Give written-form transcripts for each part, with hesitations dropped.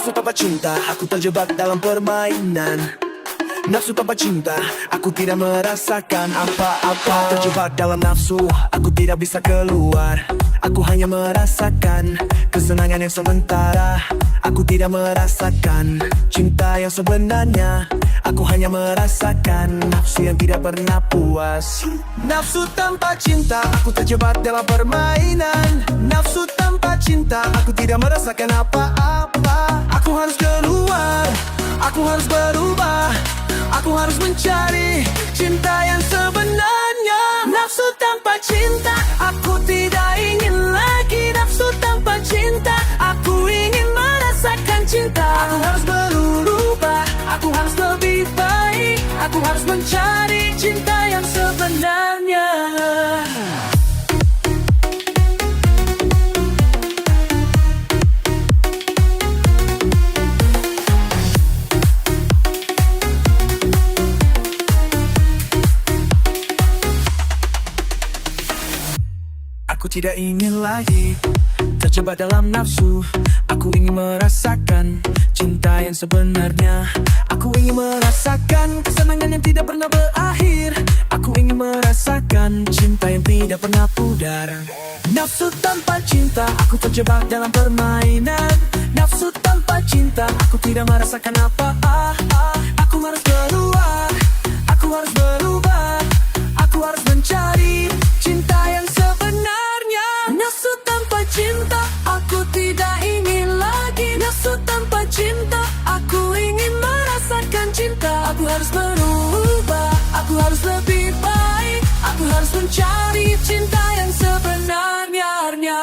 Nafsu tanpa cinta, aku terjebak dalam permainan. Nafsu tanpa cinta, aku tidak merasakan apa-apa. Terjebak dalam nafsu, aku tidak bisa keluar. Aku hanya merasakan kesenangan yang sementara. Aku tidak merasakan cinta yang sebenarnya. Aku hanya merasakan nafsu yang tidak pernah puas. Nafsu tanpa cinta, aku terjebak dalam permainan. Nafsu tanpa cinta, aku tidak merasakan apa-apa. Aku harus keluar, aku harus berubah. Aku harus mencari cinta yang sebenarnya. Nafsu tanpa cinta, aku tidak ingin lagi. Nafsu tanpa cinta, aku ingin merasakan cinta. Aku harus berubah, aku harus lebih baik. Aku harus mencari cinta yang sebenarnya. Aku tidak ingin lagi terjebak dalam nafsu. Aku ingin merasakan cinta yang sebenarnya. Aku ingin merasakan kesenangan yang tidak pernah berakhir. Aku ingin merasakan cinta yang tidak pernah pudar. Nafsu tanpa cinta, aku terjebak dalam permainan. Nafsu tanpa cinta, aku tidak merasakan apa-apa. Aku harus keluar, aku harus berubah. Aku harus mencari cinta yang sebenarnya. Nafsu tanpa cinta, aku tidak ingin lagi. Nafsu tanpa cinta, aku ingin merasakan cinta. Aku harus berubah, aku harus lebih baik. Aku harus mencari cinta yang sebenarnya.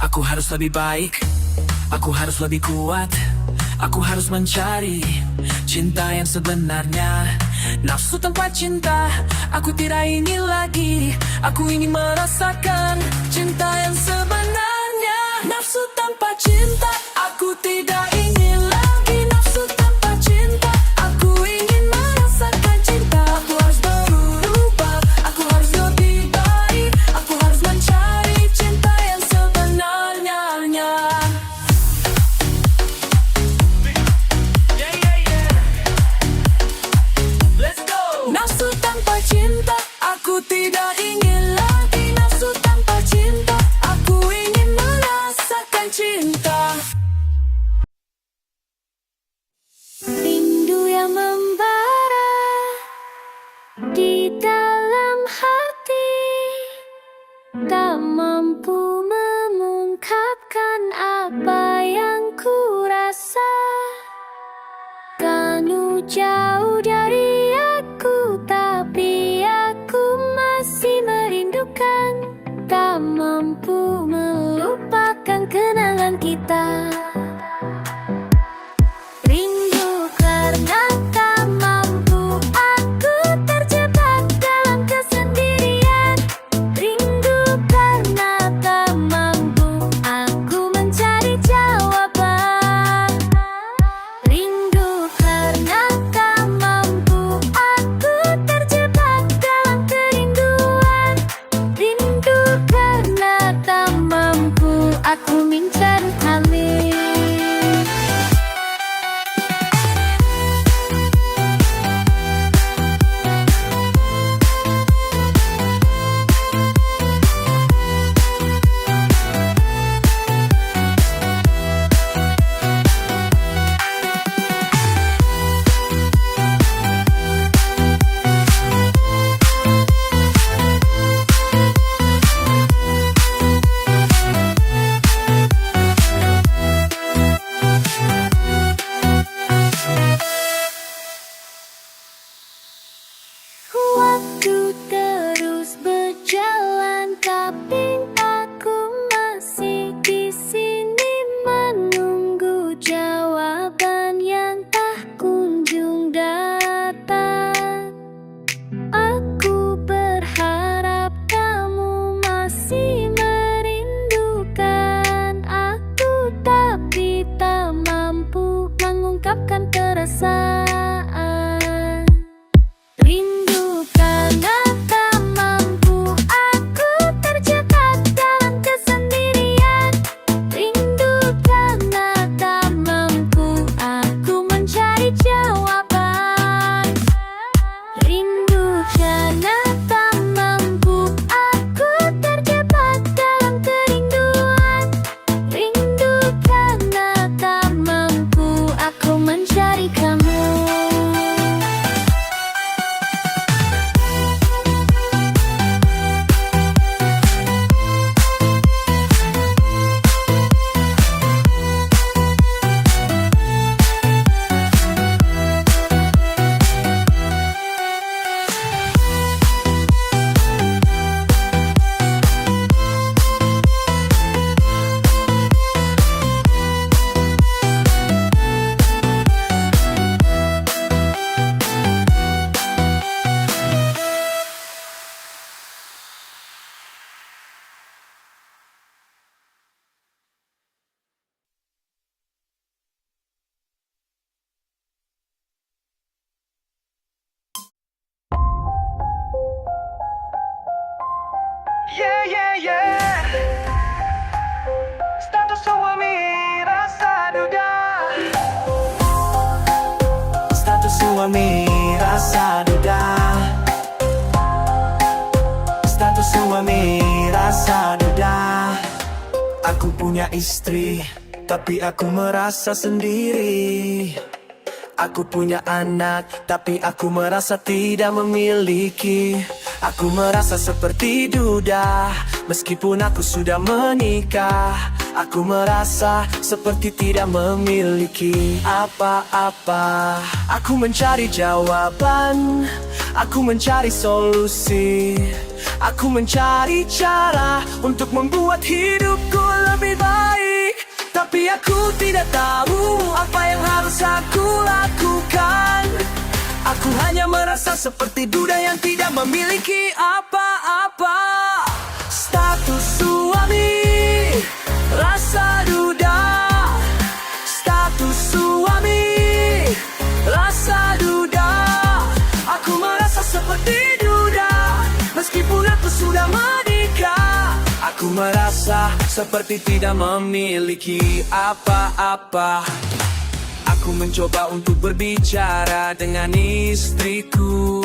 Aku harus lebih baik, aku harus lebih kuat. Aku harus mencari cinta yang sebenarnya. Nafsu tanpa cinta, aku tidak ingin lagi. Aku ingin merasakan cinta yang sebenarnya. Nafsu tanpa cinta, aku tidak ingin lagi. Nafsu tanpa cinta, aku ingin merasakan cinta. Aku harus berubah, aku harus lebih baik. Aku harus mencari cinta yang sebenarnya. Nafsu tanpa cinta, aku tidak ingin lagi. Nafsu tanpa cinta, aku ingin merasakan cinta. Rindu yang membara di dalam hati, tak mampu mengungkapkan apa yang ku rasa. Kanu jauh dari aku, tapi aku masih merindukan. Tak mampu melupakan kenangan kita. Rindu karena tak mampu, aku terjebak dalam kesendirian. Rindu karena tak mampu, aku mencari jawaban. Rindu karena tak mampu, aku terjebak dalam kerinduan. Rindu karena tak mampu, aku mencari kami. mengungkapkan perasaan. Rindu karena tak mampu aku terjebak dalam kesendirian. Rindu karena tak mampu aku mencari jawaban. Rindu karena tak mampu aku terjebak dalam kerinduan. Rindu karena tak mampu aku mencari kamu. Yeah, yeah, yeah. Status suami rasa duda. Status suami rasa duda. Status suami rasa duda. Aku punya istri, tapi aku merasa sendiri. Aku punya anak, tapi aku merasa tidak memiliki. Aku merasa seperti duda, meskipun aku sudah menikah. Aku merasa seperti tidak memiliki apa-apa. Aku mencari jawaban, aku mencari solusi. Aku mencari cara untuk membuat hidupku lebih baik. Tapi aku tidak tahu apa yang harus aku lakukan. Aku hanya merasa seperti duda yang tidak memiliki apa-apa. Status suami rasa duda. Status suami rasa duda. Aku merasa seperti duda, meskipun aku sudah menikah. Aku merasa seperti tidak memiliki apa-apa. Aku mencoba untuk berbicara dengan istriku,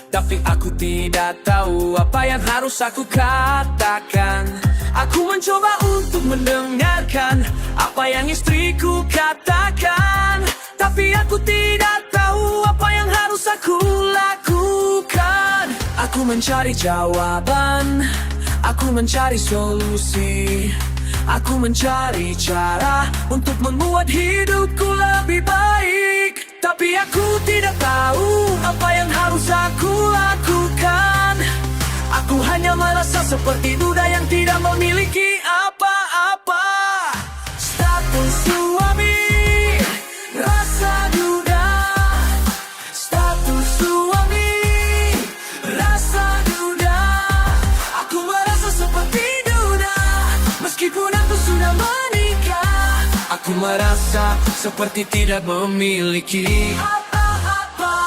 tapi aku tidak tahu apa yang harus aku katakan. Aku mencoba untuk mendengarkan apa yang istriku katakan, tapi aku tidak tahu apa yang harus aku lakukan. Aku mencari jawaban, aku mencari solusi. Aku mencari cara untuk membuat hidupku lebih baik. Tapi aku tidak tahu apa yang harus aku lakukan. Aku hanya merasa seperti duda yang tidak memiliki apa-apa. Status suami rasa duda. Status suami rasa duda. Aku merasa seperti duda, meskipun aku sudah menikah. Aku merasa seperti tidak memiliki apa-apa.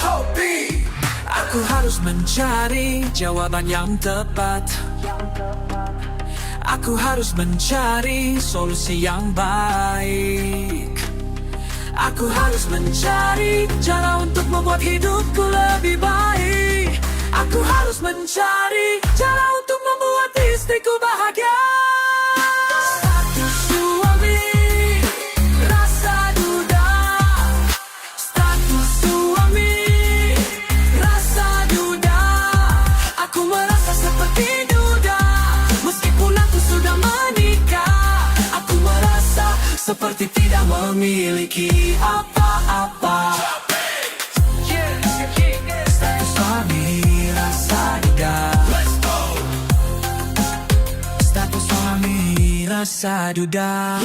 Hobi, aku harus mencari jawaban yang tepat. Aku harus mencari solusi yang baik. Aku harus mencari cara untuk membuat hidupku lebih baik. Aku harus mencari cara untuk membuat istriku bahagia. Status suami rasa duda. Status suami rasa duda. Aku merasa seperti duda, meskipun aku sudah menikah. Aku merasa seperti tidak memiliki apa-apa. Status suami rasa duda. Status suami rasa duda.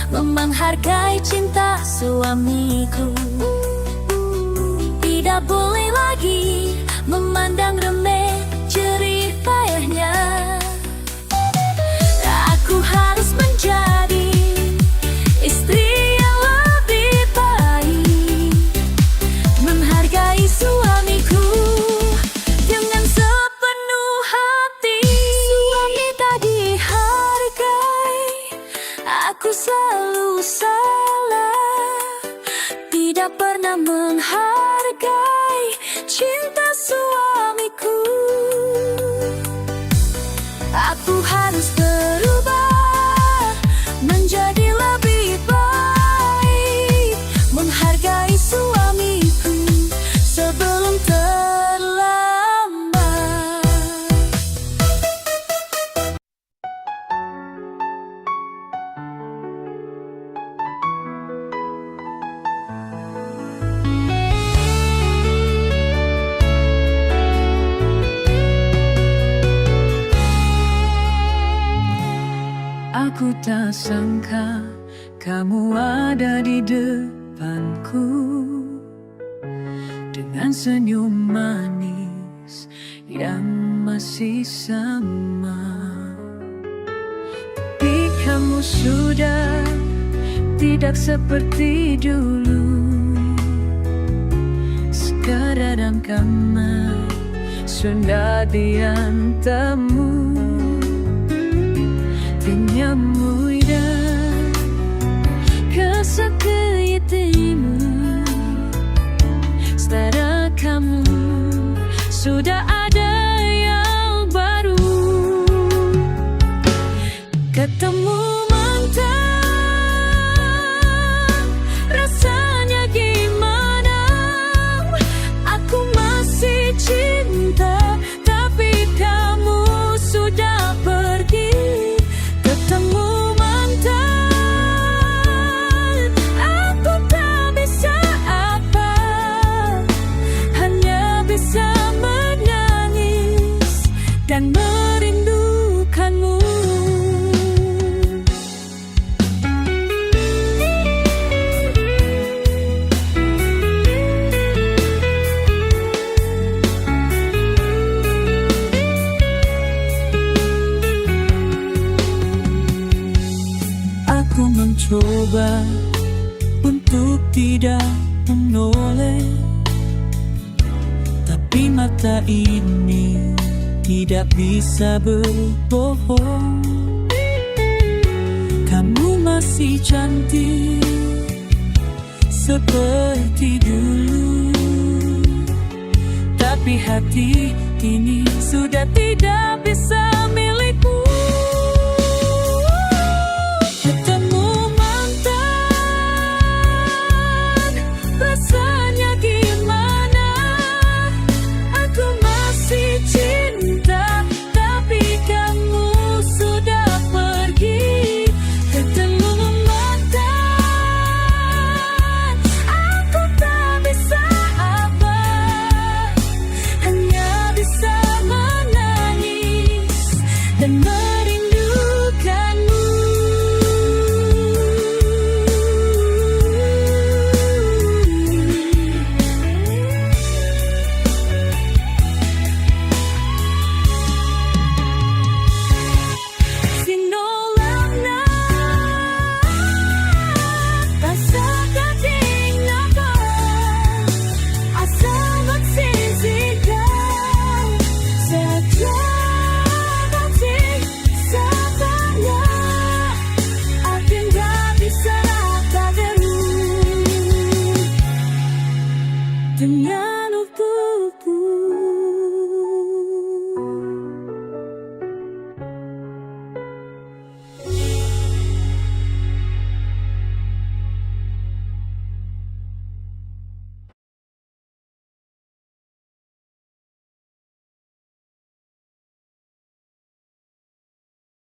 menghargai cinta suamiku. Tidak boleh lagi memandang remeh jerih payahnya. Aku harus menjadi istri yang lebih baik, menghargai suamiku dengan sepenuh hati. Suami tak dihargai, aku selalu salah, tidak pernah menghargai cinta suamiku. Aku harus berubah menjadi lebih baik, menghargai suamiku sebelum terlambat. Aku tak sangka kamu ada di depanku, dengan senyum manis yang masih sama. Tapi kamu sudah tidak seperti dulu. Sekarang kamu sudah diantamu. Tanya muda kesakitimu, setelah kamu sudah ada yang baru. Ketemu mantan, rasanya gimana? Aku masih cinta, tapi kamu sudah pergi. Ketemu mantan, aku tak bisa apa, hanya bisa menangis dan merindukanmu. Aku mencoba untuk tidak menoleh, tapi mata ini tidak bisa berbohong. Kamu masih cantik seperti dulu, tapi hati ini sudah tidak bisa milik.